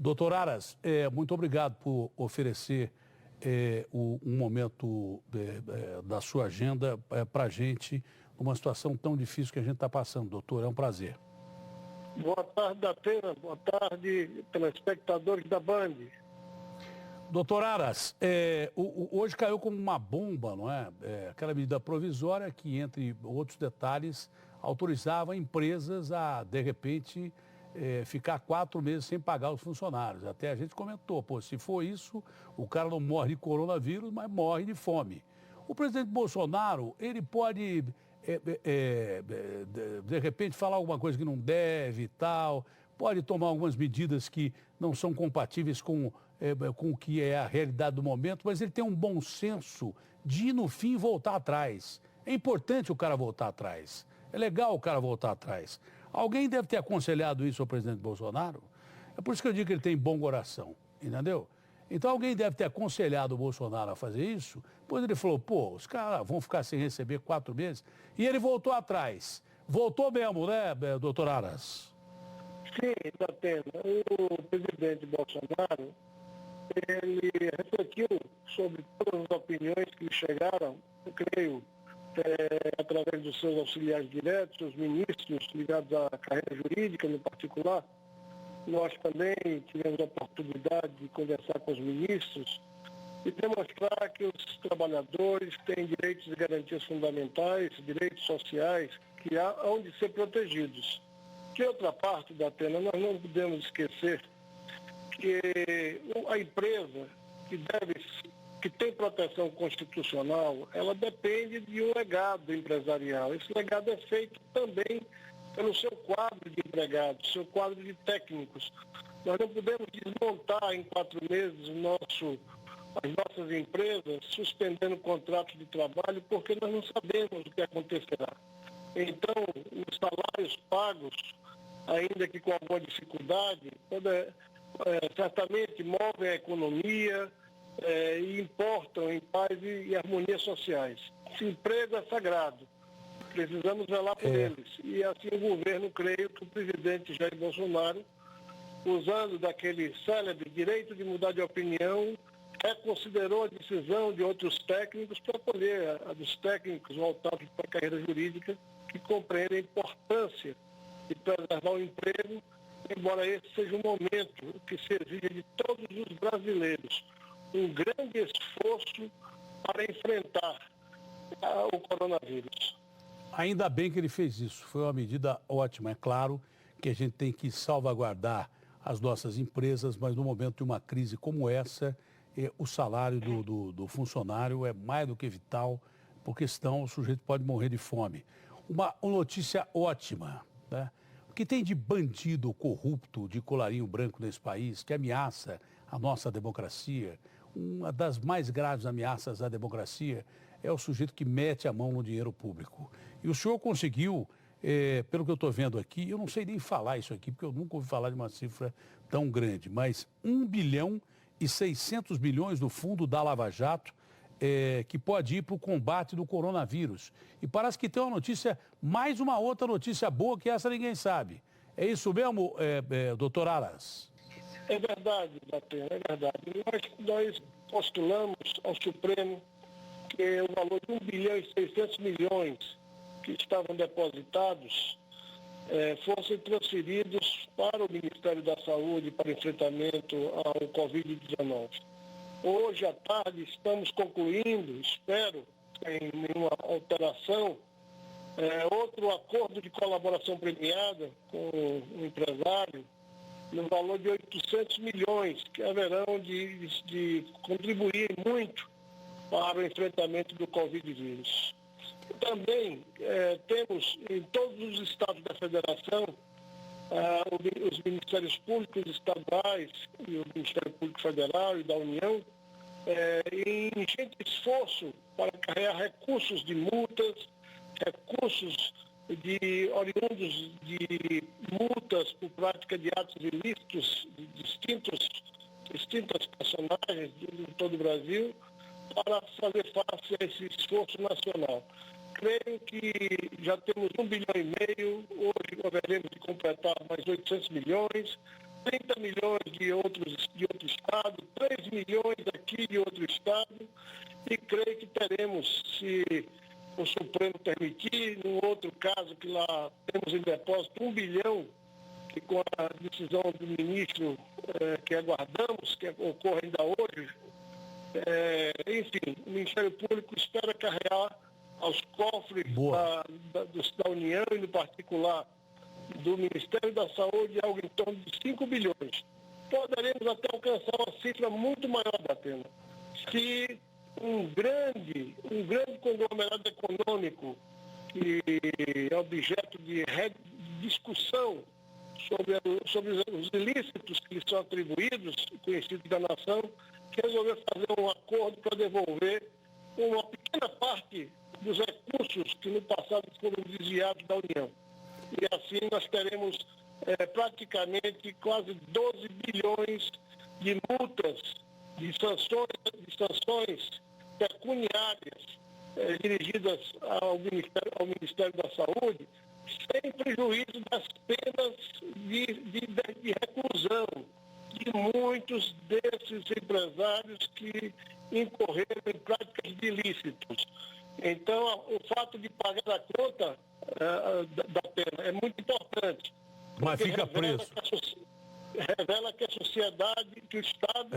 Doutor Aras, muito obrigado por oferecer um momento da sua agenda para a gente, numa situação tão difícil que a gente está passando, doutor. É um prazer. Boa tarde, Datena. Boa tarde, telespectadores da Band. Doutor Aras, hoje caiu como uma bomba, não é? Aquela medida provisória que, entre outros detalhes, autorizava empresas a, de repente, ficar 4 meses sem pagar os funcionários. Até a gente comentou, se for isso, o cara não morre de coronavírus, mas morre de fome. O presidente Bolsonaro, ele pode, de repente, falar alguma coisa que não deve e tal, pode tomar algumas medidas que não são compatíveis com o que é a realidade do momento, mas ele tem um bom senso de, no fim, voltar atrás. É importante o cara voltar atrás. É legal o cara voltar atrás. Alguém deve ter aconselhado isso ao presidente Bolsonaro. É por isso que eu digo que ele tem bom coração, entendeu? Então alguém deve ter aconselhado o Bolsonaro a fazer isso. Depois ele falou, os caras vão ficar sem receber 4 meses. E ele voltou atrás. Voltou mesmo, né, doutor Aras? Sim, Datena. O presidente Bolsonaro, ele refletiu sobre todas as opiniões que lhe chegaram, eu creio, através dos seus auxiliares diretos, os ministros ligados à carreira jurídica, no particular. Nós também tivemos a oportunidade de conversar com os ministros e demonstrar que os trabalhadores têm direitos e garantias fundamentais, direitos sociais, que hão de ser protegidos. De outra parte, Datena, nós não podemos esquecer que a empresa que tem proteção constitucional, ela depende de um legado empresarial. Esse legado é feito também pelo seu quadro de empregados, seu quadro de técnicos. Nós não podemos desmontar em 4 meses as nossas empresas, suspendendo contratos de trabalho, porque nós não sabemos o que acontecerá. Então, os salários pagos, ainda que com alguma dificuldade, certamente movem a economia e importam em paz e harmonia sociais. Esse emprego é sagrado. Precisamos velar por eles. E assim o governo, creio que o presidente Jair Bolsonaro, usando daquele célebre direito de mudar de opinião, reconsiderou a decisão de outros técnicos para acolher a dos técnicos voltados para a carreira jurídica, que compreendem a importância de preservar o emprego, embora esse seja um momento que se exige de todos os brasileiros um grande esforço para enfrentar o coronavírus. Ainda bem que ele fez isso, foi uma medida ótima. É claro que a gente tem que salvaguardar as nossas empresas, mas no momento de uma crise como essa, o salário do funcionário é mais do que vital, porque senão o sujeito pode morrer de fome. Uma notícia ótima, né? O que tem de bandido corrupto, de colarinho branco nesse país, que ameaça a nossa democracia, uma das mais graves ameaças à democracia é o sujeito que mete a mão no dinheiro público. E o senhor conseguiu, pelo que eu estou vendo aqui, eu não sei nem falar isso aqui, porque eu nunca ouvi falar de uma cifra tão grande, mas 1 bilhão e 600 milhões do fundo da Lava Jato, que pode ir para o combate do coronavírus. E parece que tem uma notícia, mais uma outra notícia boa, que essa ninguém sabe. É isso mesmo, doutor Aras? É verdade, Datena, é verdade. Nós postulamos ao Supremo que o valor de 1 bilhão e 600 milhões que estavam depositados fossem transferidos para o Ministério da Saúde para enfrentamento ao Covid-19. Hoje à tarde estamos concluindo, espero, sem nenhuma alteração, outro acordo de colaboração premiada com o empresário no valor de 800 milhões, que haverão de contribuir muito para o enfrentamento do Covid-vírus. Também temos em todos os estados da federação os Ministérios Públicos estaduais e o Ministério Público Federal e da União em ingente esforço para carregar recursos de multas, recursos oriundos de multas por prática de atos ilícitos de distintas personagens de todo o Brasil, para fazer face a esse esforço nacional. Creio que já temos 1,5 bilhão, hoje haveremos de completar mais 800 milhões, 30 milhões de outro estado, 3 milhões aqui de outro estado, e creio que teremos, se o Supremo permitir, num outro caso que lá temos em depósito 1 bilhão, que com a decisão do ministro que aguardamos, que ocorre ainda hoje, enfim, o Ministério Público espera carregar aos cofres da União e, no particular, do Ministério da Saúde, algo em torno de 5 bilhões. Poderemos até alcançar uma cifra muito maior da pena. Se um grande conglomerado econômico que é objeto de discussão sobre os ilícitos que lhe são atribuídos, conhecidos da nação, que resolveu fazer um acordo para devolver uma pequena parte dos recursos que no passado foram desviados da União. E assim nós teremos praticamente quase 12 bilhões de multas, de sanções pecuniárias dirigidas ao Ministério da Saúde, sem prejuízo das penas de reclusão de muitos desses empresários que incorreram em práticas de ilícitos. Então, o fato de pagar a conta da pena é muito importante. Mas fica preso. Revela que a sociedade, que o Estado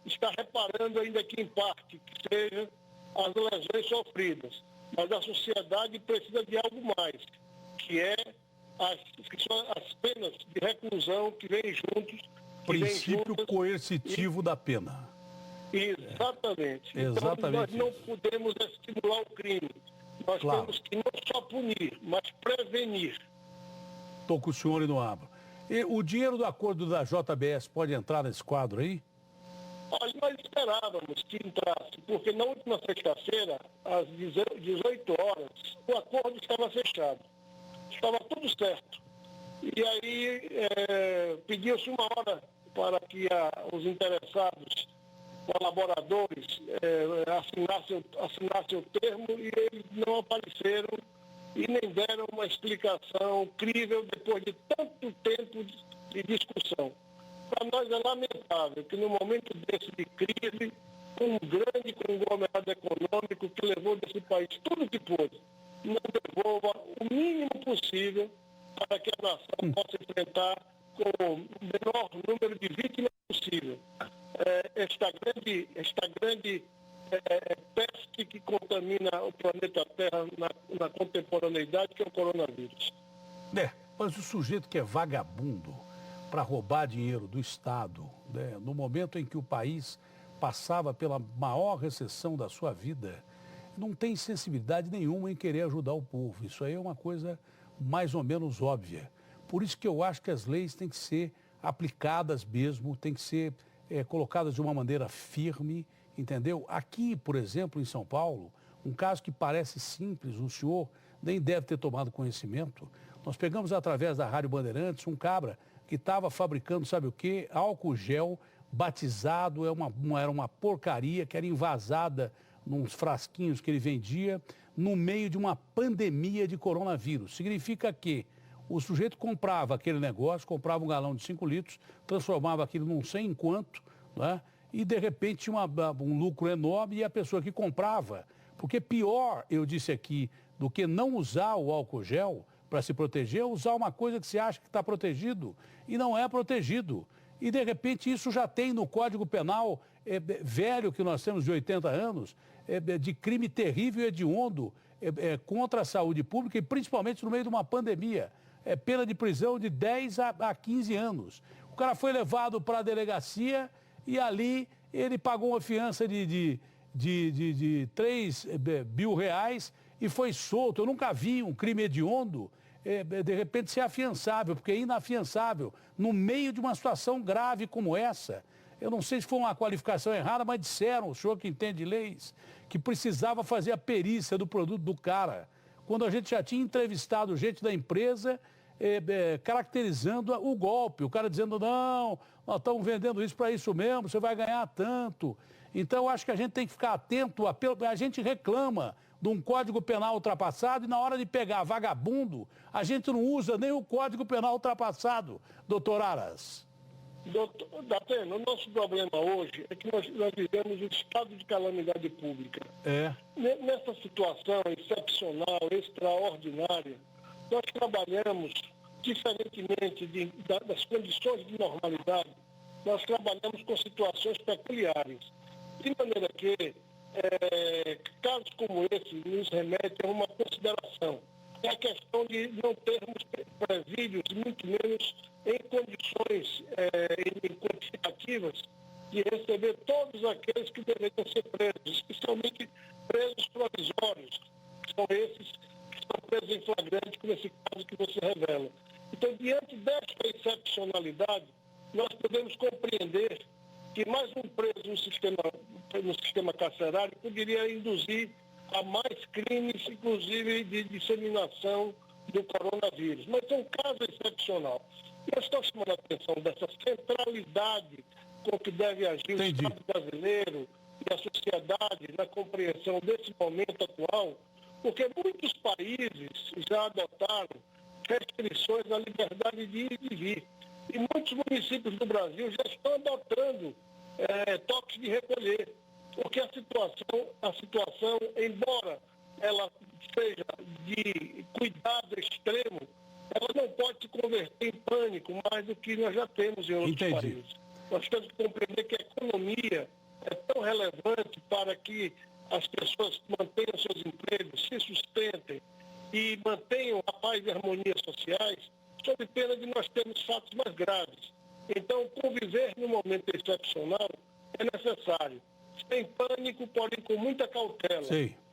está reparando, ainda que em parte, que sejam as lesões sofridas. Mas a sociedade precisa de algo mais, que são as penas de reclusão que vêm juntos. Princípio coercitivo da pena. Exatamente. Exatamente. Então, nós não podemos estimular o crime. Nós temos que não só punir, mas prevenir. Estou com o senhor e não abro. E o dinheiro do acordo da JBS pode entrar nesse quadro aí? Olha, nós esperávamos que entrasse, porque na última sexta-feira, às 18 horas, o acordo estava fechado. Estava tudo certo. E aí pediu-se uma hora para que os interessados, colaboradores, assinassem o termo, e eles não apareceram e nem deram uma explicação crível depois de tanto tempo de discussão. Para nós é lamentável que no momento desse de crise, um grande conglomerado econômico que levou desse país tudo que pôde, não devolva o mínimo possível para que a nação possa enfrentar com o menor número de vítimas possível esta grande peste que contamina o planeta Terra na contemporaneidade, que é o coronavírus. Mas o sujeito que é vagabundo para roubar dinheiro do Estado, no momento em que o país passava pela maior recessão da sua vida, não tem sensibilidade nenhuma em querer ajudar o povo. Isso aí é uma coisa mais ou menos óbvia. Por isso que eu acho que as leis têm que ser aplicadas mesmo, têm que ser colocadas de uma maneira firme, entendeu? Aqui, por exemplo, em São Paulo, um caso que parece simples, o senhor nem deve ter tomado conhecimento. Nós pegamos através da Rádio Bandeirantes um cabra que estava fabricando, sabe o quê? Álcool gel batizado, era uma porcaria que era envasada nos frasquinhos que ele vendia no meio de uma pandemia de coronavírus. Significa que o sujeito comprava aquele negócio, comprava um galão de 5 litros, transformava aquilo num sei em quanto, né? E de repente tinha um lucro enorme, e a pessoa que comprava, porque pior, eu disse aqui, do que não usar o álcool gel para se proteger, é usar uma coisa que você acha que está protegido e não é protegido. E de repente isso já tem no Código Penal velho, que nós temos de 80 anos, de crime terrível e hediondo contra a saúde pública, e principalmente no meio de uma pandemia. Pena de prisão de 10 a 15 anos. O cara foi levado para a delegacia e ali ele pagou uma fiança de 3 mil reais e foi solto. Eu nunca vi um crime hediondo de repente ser afiançável, porque é inafiançável no meio de uma situação grave como essa. Eu não sei se foi uma qualificação errada, mas disseram, o senhor que entende leis, que precisava fazer a perícia do produto do cara, quando a gente já tinha entrevistado gente da empresa caracterizando o golpe. O cara dizendo, não, nós estamos vendendo isso para isso mesmo, você vai ganhar tanto. Então, eu acho que a gente tem que ficar atento. A gente reclama de um Código Penal ultrapassado e na hora de pegar vagabundo, a gente não usa nem o Código Penal ultrapassado, doutor Aras. Doutor Datena, o nosso problema hoje é que nós vivemos um estado de calamidade pública. Nessa situação excepcional, extraordinária, nós trabalhamos, diferentemente das condições de normalidade, nós trabalhamos com situações peculiares. De maneira que casos como esse nos remetem a uma consideração. É a questão de não termos presídios, muito menos em condições quantitativas, de receber todos aqueles que deveriam ser presos, especialmente presos provisórios, que são esses que estão presos em flagrante, como esse caso que você revela. Então, diante desta excepcionalidade, nós podemos compreender que mais um preso no sistema carcerário poderia induzir a mais crimes, inclusive de disseminação do coronavírus. Mas é um caso excepcional. Eu estou chamando a atenção dessa centralidade com que deve agir o Estado brasileiro e a sociedade na compreensão desse momento atual, porque muitos países já adotaram restrições à liberdade de ir e vir. E muitos municípios do Brasil já estão adotando toques de recolher. Porque a situação, embora ela seja de cuidado extremo, ela não pode se converter em pânico mais do que nós já temos em outros países. Nós temos que compreender que a economia é tão relevante para que as pessoas mantenham seus empregos, se sustentem e mantenham a paz e a harmonia sociais, sob pena de nós termos fatos mais graves. Então, conviver num momento excepcional é necessário. Sem pânico, porém com muita cautela,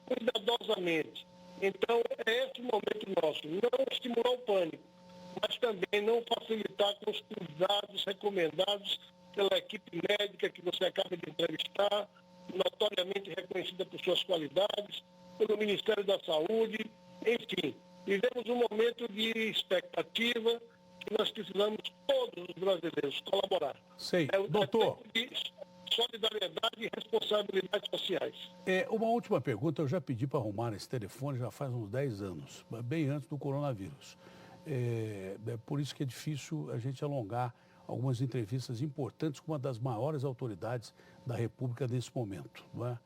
cuidadosamente. Então, é esse o momento nosso. Não estimular o pânico, mas também não facilitar com os cuidados recomendados pela equipe médica que você acaba de entrevistar, notoriamente reconhecida por suas qualidades, pelo Ministério da Saúde. Enfim, vivemos um momento de expectativa que nós precisamos, todos os brasileiros, colaborar. Doutor. Solidariedade e responsabilidades sociais. Uma última pergunta, eu já pedi para arrumar esse telefone já faz uns 10 anos, bem antes do coronavírus. É por isso que é difícil a gente alongar algumas entrevistas importantes com uma das maiores autoridades da República nesse momento. Não é?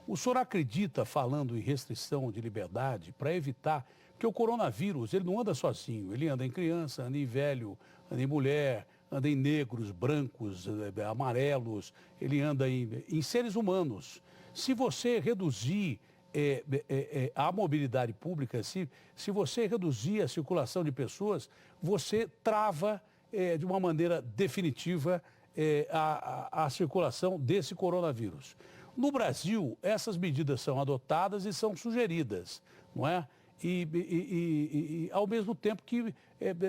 O senhor acredita, falando em restrição de liberdade, para evitar que o coronavírus, ele não anda sozinho, ele anda em criança, anda em velho, anda em mulher, anda em negros, brancos, amarelos, ele anda em seres humanos. Se você reduzir a mobilidade pública, se você reduzir a circulação de pessoas, você trava de uma maneira definitiva a circulação desse coronavírus. No Brasil, essas medidas são adotadas e são sugeridas, não é? E ao mesmo tempo que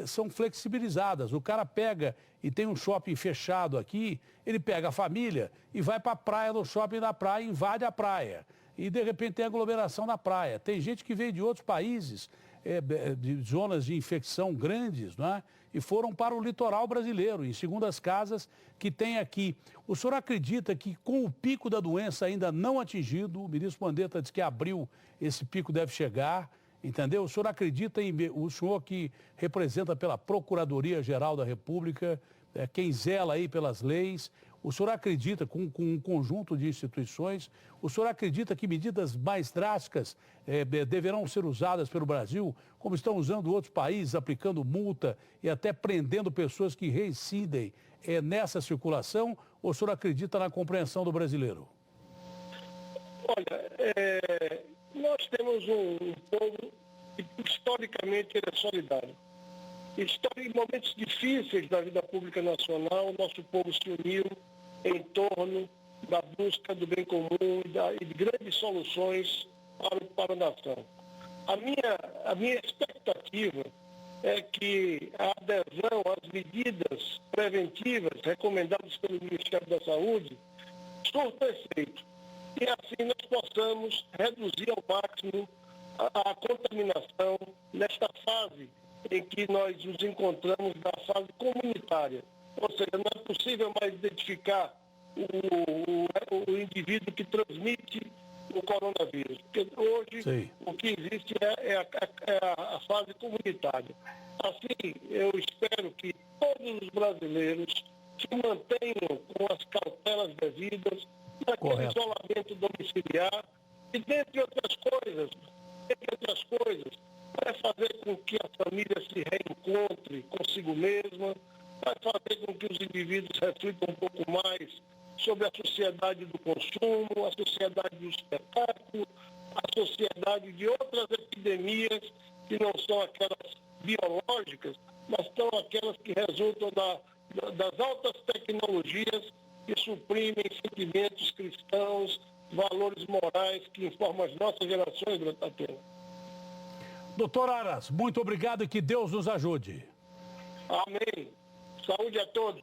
são flexibilizadas. O cara pega e tem um shopping fechado aqui, ele pega a família e vai para a praia, no shopping da praia, invade a praia. E de repente tem aglomeração na praia. Tem gente que veio de outros países, de zonas de infecção grandes, não é? E foram para o litoral brasileiro, em segundas casas que tem aqui. O senhor acredita que com o pico da doença ainda não atingido, o ministro Mandetta disse que em abril esse pico deve chegar, entendeu? O senhor acredita o senhor que representa pela Procuradoria-Geral da República, quem zela aí pelas leis, o senhor acredita, com um conjunto de instituições, o senhor acredita que medidas mais drásticas deverão ser usadas pelo Brasil, como estão usando outros países, aplicando multa e até prendendo pessoas que reincidem nessa circulação, ou o senhor acredita na compreensão do brasileiro? Olha, nós temos um povo que historicamente ele é solidário. Em momentos difíceis da vida pública nacional, o nosso povo se uniu em torno da busca do bem comum e de grandes soluções para a nação. A minha expectativa é que a adesão às medidas preventivas recomendadas pelo Ministério da Saúde surta efeito. E assim nós possamos reduzir ao máximo a contaminação nesta fase em que nós nos encontramos na fase comunitária. Ou seja, não é possível mais identificar o indivíduo que transmite o coronavírus. Porque hoje o que existe é a fase comunitária. Assim, eu espero que todos os brasileiros se mantenham com as cautelas devidas, naquele isolamento domiciliar e, dentre outras coisas, vai fazer com que a família se reencontre consigo mesma, vai fazer com que os indivíduos reflitam um pouco mais sobre a sociedade do consumo, a sociedade do espetáculo, a sociedade de outras epidemias que não são aquelas biológicas, mas são aquelas que resultam das altas tecnologias que suprimem sentimentos cristãos, valores morais que informam as nossas gerações, Atena. Doutor Aras, muito obrigado e que Deus nos ajude. Amém. Saúde a todos.